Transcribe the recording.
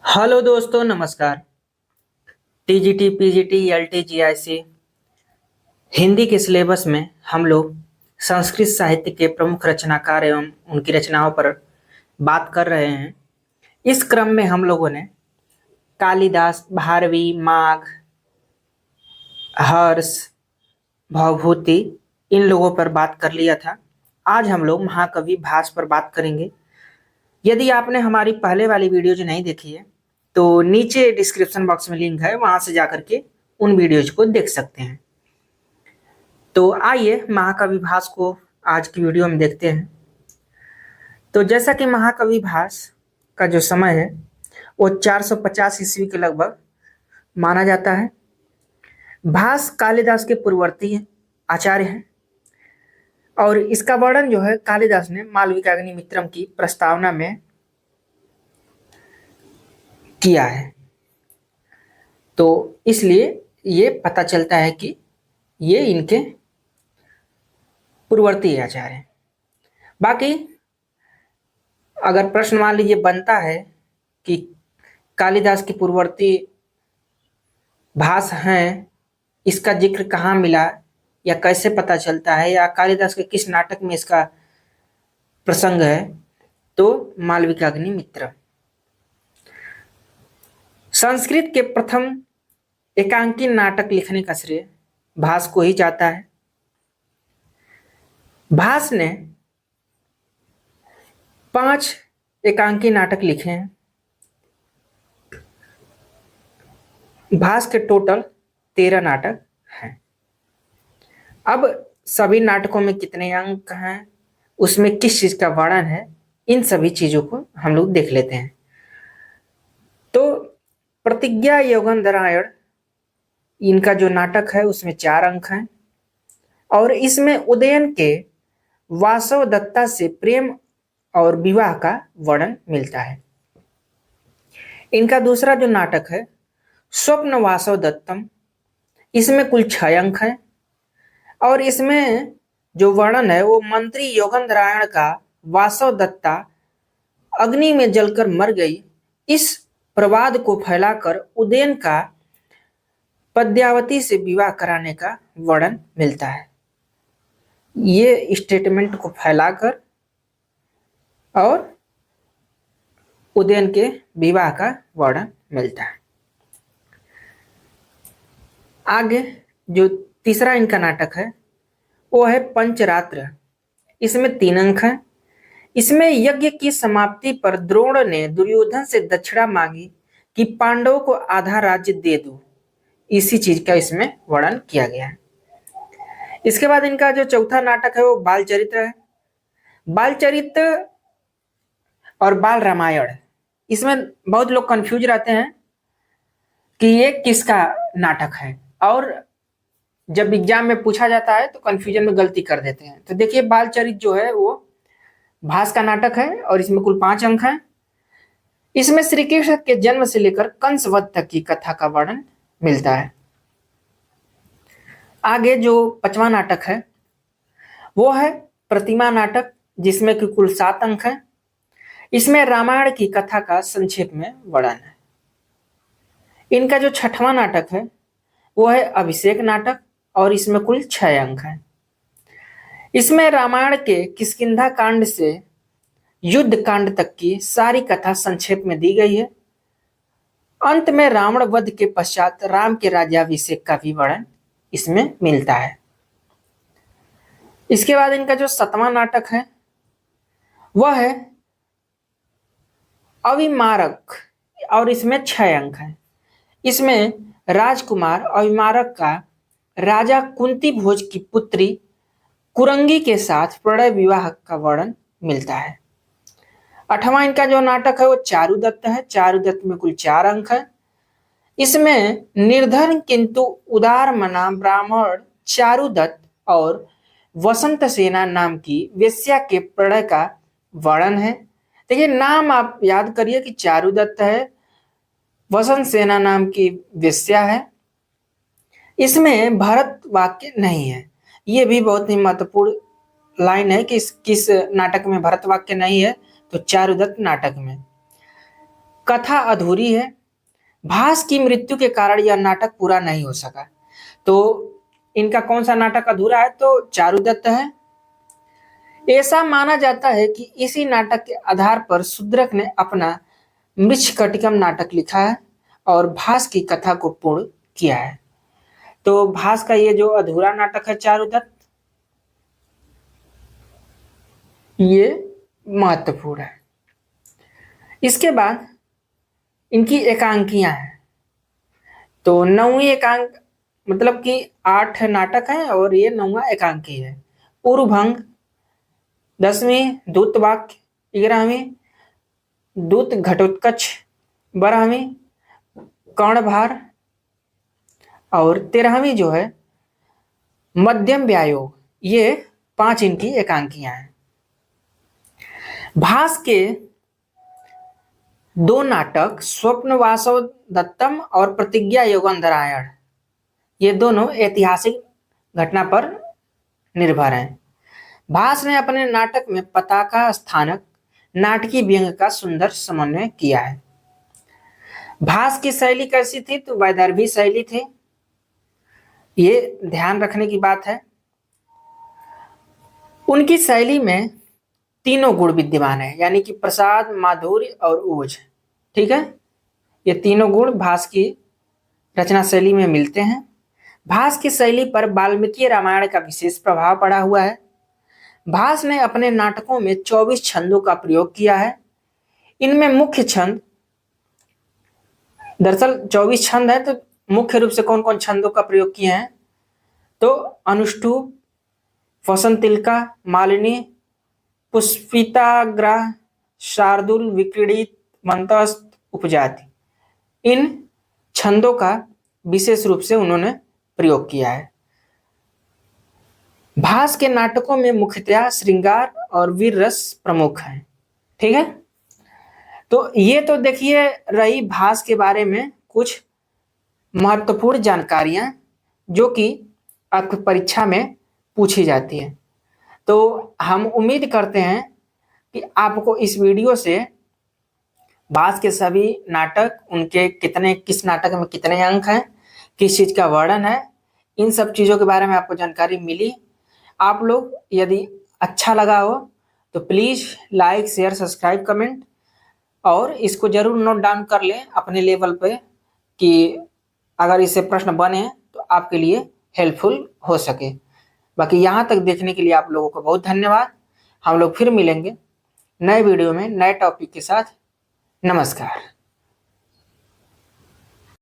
Hello दोस्तों, नमस्कार। TGT, PGT, LT, GIC Hindi के सिलेबस में हम लोग संस्कृत साहित्य के प्रमुख रचनाकार एवं उनकी रचनाओं पर बात कर रहे हैं। इस क्रम में हम लोगों ने कालिदास, भारवी, माघ, हर्ष, भवभूति इन लोगों पर बात कर लिया था। आज हम लोग महाकवि भास पर बात करेंगे। यदि आपने हमारी पहले वाली वीडियो जो नहीं देखी है तो नीचे डिस्क्रिप्शन बॉक्स में लिंक है, वहां से जाकर के उन वीडियोज को देख सकते हैं। तो आइए महाकवि भास को आज की वीडियो में देखते हैं। तो जैसा कि महाकवि भास का जो समय है वो 450 ईस्वी के लगभग माना जाता है। भास कालिदास के पूर्ववर्ती आचार्य हैं और इसका वर्णन जो है कालिदास ने मालविकाग्निमित्रम की प्रस्तावना में किया है। तो इसलिए ये पता चलता है कि ये इनके पूर्ववर्ती आचार्य हैं। बाकी अगर प्रश्न मान लीजिए बनता है कि कालिदास की पूर्ववर्ती भास हैं, इसका जिक्र कहाँ मिला या कैसे पता चलता है या कालिदास के किस नाटक में इसका प्रसंग है, तो मालविकाग्निमित्रम। संस्कृत के प्रथम एकांकी नाटक लिखने का श्रेय भास को ही जाता है। भास ने 5 एकांकी नाटक लिखे हैं। भास के टोटल 13 नाटक हैं। अब सभी नाटकों में कितने अंक हैं, उसमें किस चीज का वर्णन है, इन सभी चीजों को हम लोग देख लेते हैं। तो प्रतिज्ञा योगंधरायण इनका जो नाटक है उसमें 4 अंक हैं और इसमें उदयन के वासव दत्ता से प्रेम और विवाह का वर्णन मिलता है। इनका दूसरा जो नाटक है स्वप्न वासव दत्तम, इसमें कुल 6 अंक हैं और इसमें जो वर्णन है वो मंत्री योगंधरायण का वासव दत्ता अग्नि में जलकर मर गई, इस प्रवाद को फैलाकर उदयन का पद्यावती से विवाह कराने का वर्णन मिलता है। ये स्टेटमेंट को फैलाकर और उदयन के विवाह का वर्णन मिलता है। आगे जो तीसरा इनका नाटक है वो है पंचरात्र। इसमें 3 अंक हैं। इसमें यज्ञ की समाप्ति पर द्रोण ने दुर्योधन से दक्षिणा मांगी कि पांडवों को आधा राज्य दे दो, इसी चीज का इसमें वर्णन किया गया है। इसके बाद इनका जो चौथा नाटक है वो बाल चरित्र है। बाल चरित्र और बाल रामायण, इसमें बहुत लोग कंफ्यूज रहते हैं कि ये किसका नाटक है और जब एग्जाम में पूछा जाता है तो कंफ्यूजन में गलती कर देते हैं। तो देखिए बाल चरित्र जो है वो भास का नाटक है और इसमें कुल 5 अंक हैं। इसमें श्री कृष्ण के जन्म से लेकर कंस वध तक की कथा का वर्णन मिलता है। आगे जो 5वां नाटक है वो है प्रतिमा नाटक, जिसमें कि कुल 7 अंक हैं। इसमें रामायण की कथा का संक्षेप में वर्णन है। इनका जो 6वां नाटक है वो है अभिषेक नाटक और इसमें कुल 6 अंक हैं। इसमें रामायण के किष्किंधा कांड से युद्ध कांड तक की सारी कथा संक्षेप में दी गई है। अंत में रावण वध के पश्चात राम के राज्याभिषेक का भी वर्णन इसमें मिलता है। इसके बाद इनका जो 7वां नाटक है वह है अविमारक और इसमें 6 अंक हैं। इसमें राजकुमार अविमारक का राजा कुंती भोज की पुत्री कुरंगी के साथ प्रणय विवाह का वर्णन मिलता है। 8वां इनका जो नाटक है वो चारुदत्त है। चारुदत्त में कुल 4 अंक हैं। इसमें निर्धन किंतु उदार मना ब्राह्मण चारुदत्त और वसंत सेना नाम की वेश्या के प्रणय का वर्णन है। देखिए नाम आप याद करिए कि चारुदत्त है, वसंत सेना नाम की वेश्या है। इसमें भरत वाक्य नहीं है। ये भी बहुत ही महत्वपूर्ण लाइन है कि किस नाटक में भरत वाक्य नहीं है, तो चारुदत्त नाटक में। कथा अधूरी है, भास की मृत्यु के कारण यह नाटक पूरा नहीं हो सका। तो इनका कौन सा नाटक अधूरा है? तो चारुदत्त है। ऐसा माना जाता है कि इसी नाटक के आधार पर शूद्रक ने अपना मृच्छकटिकम नाटक लिखा है और भास की कथा को पूर्ण किया है। तो भास का ये जो अधूरा नाटक है चारुदत्त, ये महत्वपूर्ण है। इसके बाद इनकी एकांकियां हैं। तो 9वीं एकांक, मतलब कि 8 नाटक हैं और ये 9वां एकांकी है। उर्वभंग 10वीं, दूतवाक्य 11वीं, दूत घटोत्कच 12वीं, कर्णभार, और 13वीं जो है मध्यम व्यायोग। ये 5 इनकी एकांकियां हैं। भास के 2 नाटक स्वप्न वासव दत्तम और प्रतिज्ञा योगंधरायण, ये दोनों ऐतिहासिक घटना पर निर्भर हैं। भास ने अपने नाटक में पताका स्थानक नाटकीय व्यंग का सुंदर समन्वय किया है। भास की शैली कैसी थी? तो वैदर्भी शैली थी। ये ध्यान रखने की बात है। उनकी शैली में तीनों गुण विद्यमान है, यानी कि प्रसाद, माधुर्य और ओज। ठीक है, ये तीनों गुण भास की रचना शैली में मिलते हैं। भास की शैली पर वाल्मीकि रामायण का विशेष प्रभाव पड़ा हुआ है। भास ने अपने नाटकों में 24 छंदों का प्रयोग किया है। इनमें मुख्य छंद, दरअसल 24 छंद है, तो मुख्य रूप से कौन कौन छंदों का प्रयोग किए हैं? तो अनुष्टुप, वसंतिल्का, मालिनी, पुष्पिताग्रह, शार्दुल, विक्रीडित, मंतस्त, उपजाति। इन छंदों का विशेष रूप से उन्होंने प्रयोग किया है। भास के नाटकों में मुख्यतः श्रृंगार और वीर रस प्रमुख हैं। ठीक है, तो ये तो देखिए रही भास के बारे में कुछ महत्वपूर्ण जानकारियां जो कि आपकी परीक्षा में पूछी जाती है। तो हम उम्मीद करते हैं कि आपको इस वीडियो से भास के सभी नाटक, उनके किस नाटक में कितने अंक हैं, किस चीज का वर्णन है, इन सब चीजों के बारे में आपको जानकारी मिली। आप लोग यदि अच्छा लगा हो तो please like, share, subscribe, comment, और इसको जरूर नोट डाउन कर लें अपने लेवल पे कि अगर इससे प्रश्न बने तो आपके लिए हेल्पफुल हो सके। बाकी यहाँ तक देखने के लिए आप लोगों को बहुत धन्यवाद। हम लोग फिर मिलेंगे नए वीडियो में नए टॉपिक के साथ। नमस्कार।